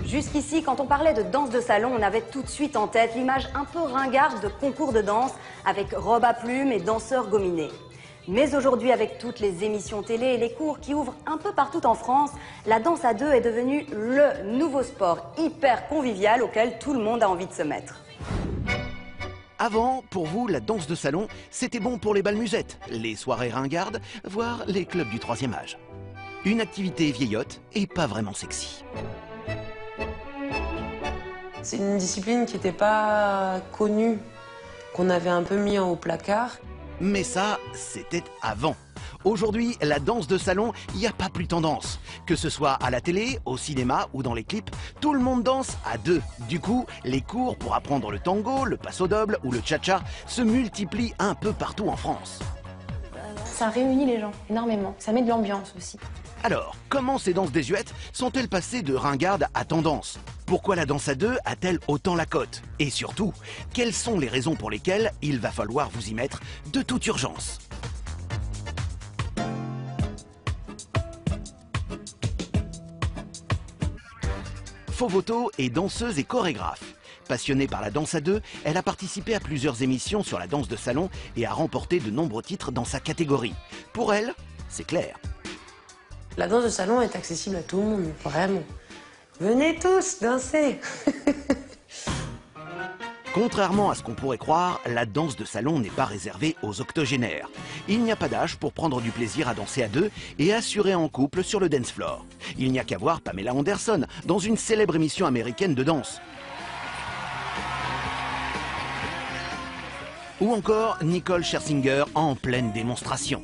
Jusqu'ici, quand on parlait de danse de salon, on avait tout de suite en tête l'image un peu ringarde de concours de danse avec robe à plumes et danseurs gominés. Mais aujourd'hui, avec toutes les émissions télé et les cours qui ouvrent un peu partout en France, la danse à deux est devenue le nouveau sport hyper convivial auquel tout le monde a envie de se mettre. Avant, pour vous, la danse de salon, c'était bon pour les bals musettes, les soirées ringardes, voire les clubs du troisième âge. Une activité vieillotte et pas vraiment sexy. C'est une discipline qui n'était pas connue, qu'on avait un peu mis au placard. Mais ça, c'était avant. Aujourd'hui, la danse de salon, il n'y a pas plus tendance. Que ce soit à la télé, au cinéma ou dans les clips, tout le monde danse à deux. Du coup, les cours pour apprendre le tango, le paso doble ou le cha-cha se multiplient un peu partout en France. Ça réunit les gens énormément, ça met de l'ambiance aussi. Alors, comment ces danses désuètes sont-elles passées de ringarde à tendance? Pourquoi la danse à deux a-t-elle autant la cote? Et surtout, quelles sont les raisons pour lesquelles il va falloir vous y mettre de toute urgence? Fovoto est danseuse et chorégraphe. Passionnée par la danse à deux, elle a participé à plusieurs émissions sur la danse de salon et a remporté de nombreux titres dans sa catégorie. Pour elle, c'est clair. La danse de salon est accessible à tout le monde, vraiment. Venez tous danser. Contrairement à ce qu'on pourrait croire, la danse de salon n'est pas réservée aux octogénaires. Il n'y a pas d'âge pour prendre du plaisir à danser à deux et assurer en couple sur le dance floor. Il n'y a qu'à voir Pamela Anderson dans une célèbre émission américaine de danse. Ou encore Nicole Scherzinger en pleine démonstration.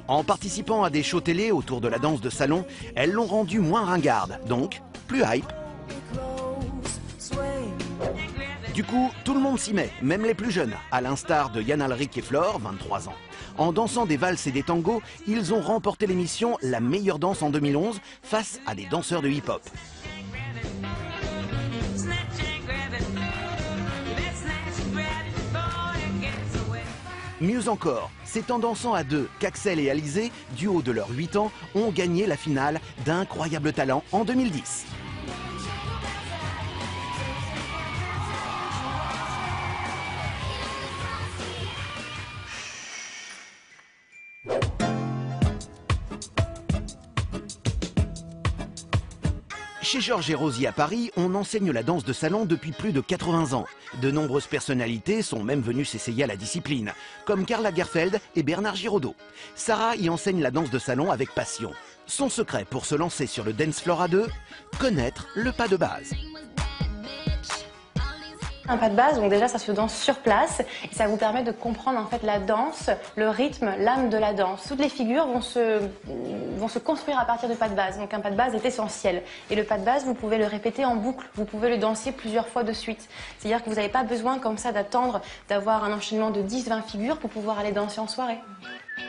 En participant à des shows télé autour de la danse de salon, elles l'ont rendue moins ringarde, donc plus hype. Du coup, tout le monde s'y met, même les plus jeunes, à l'instar de Yann Alric et Flore, 23 ans. En dansant des valses et des tangos, ils ont remporté l'émission La meilleure danse en 2011 face à des danseurs de hip-hop. Mieux encore, c'est en dansant à deux qu'Axel et Alizé, du haut de leurs 8 ans, ont gagné la finale d'Incroyable Talent en 2010. Chez Georges et Rosie à Paris, on enseigne la danse de salon depuis plus de 80 ans. De nombreuses personnalités sont même venues s'essayer à la discipline, comme Karl Lagerfeld et Bernard Giraudot. Sarah y enseigne la danse de salon avec passion. Son secret pour se lancer sur le dance floor à deux, connaître le pas de base. Un pas de base, donc déjà ça se danse sur place et ça vous permet de comprendre en fait la danse, le rythme, l'âme de la danse. Toutes les figures vont se construire à partir de pas de base, donc un pas de base est essentiel. Et le pas de base, vous pouvez le répéter en boucle, vous pouvez le danser plusieurs fois de suite. C'est-à-dire que vous n'avez pas besoin comme ça d'attendre d'avoir un enchaînement de 10-20 figures pour pouvoir aller danser en soirée.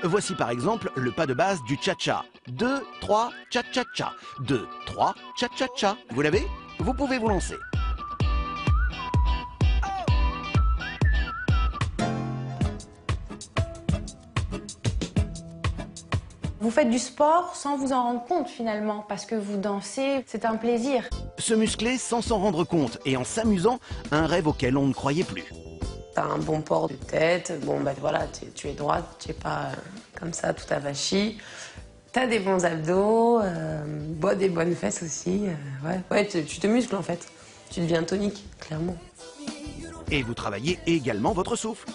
Voici par exemple le pas de base du cha-cha. 2, 3, cha-cha-cha. 2, 3, cha-cha-cha. Vous l'avez? Vous pouvez vous lancer. Vous faites du sport sans vous en rendre compte finalement, parce que vous dansez, c'est un plaisir. Se muscler sans s'en rendre compte et en s'amusant, un rêve auquel on ne croyait plus. T'as un bon port de tête, bon ben voilà, tu es droite, tu es pas comme ça tout avachi. T'as des bons abdos, des bonnes fesses aussi. Ouais, tu te muscles en fait. Tu deviens tonique, clairement. Et vous travaillez également votre souffle.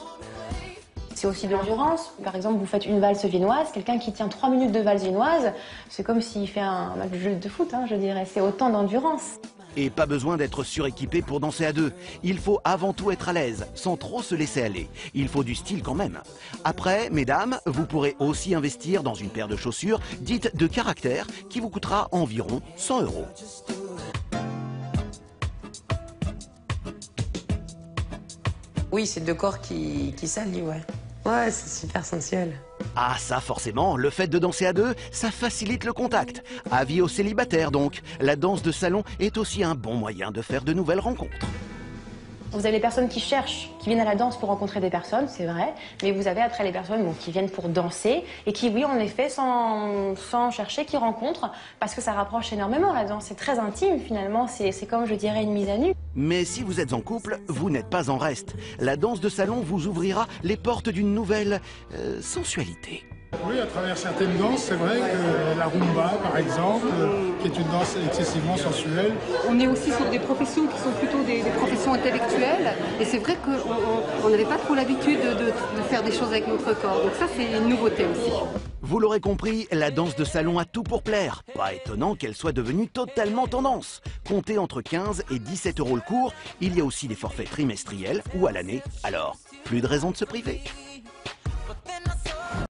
C'est aussi de l'endurance. Par exemple, vous faites une valse viennoise, quelqu'un qui tient 3 minutes de valse viennoise, c'est comme s'il fait un match de jeu de foot, je dirais. C'est autant d'endurance. Et pas besoin d'être suréquipé pour danser à deux. Il faut avant tout être à l'aise, sans trop se laisser aller. Il faut du style quand même. Après, mesdames, vous pourrez aussi investir dans une paire de chaussures dites de caractère qui vous coûtera environ 100 €. Oui, c'est deux corps qui s'allient, ouais. Ouais, c'est super sensuel. Ah ça forcément, le fait de danser à deux, ça facilite le contact. Avis aux célibataires donc, la danse de salon est aussi un bon moyen de faire de nouvelles rencontres. Vous avez les personnes qui cherchent, qui viennent à la danse pour rencontrer des personnes, c'est vrai, mais vous avez après les personnes qui viennent pour danser et qui, oui, en effet, sans chercher, qui rencontrent, parce que ça rapproche énormément la danse. C'est très intime finalement, c'est comme, je dirais, une mise à nu. Mais si vous êtes en couple, vous n'êtes pas en reste. La danse de salon vous ouvrira les portes d'une nouvelle sensualité. Oui, à travers certaines danses, c'est vrai que la rumba, par exemple, qui est une danse excessivement sensuelle. On est aussi sur des professions qui sont plutôt des professions intellectuelles. Et c'est vrai qu'on n'avait pas trop l'habitude de faire des choses avec notre corps. Donc ça, c'est une nouveauté aussi. Vous l'aurez compris, la danse de salon a tout pour plaire. Pas étonnant qu'elle soit devenue totalement tendance. Comptez entre 15 et 17 € le cours, il y a aussi des forfaits trimestriels ou à l'année. Alors, plus de raison de se priver.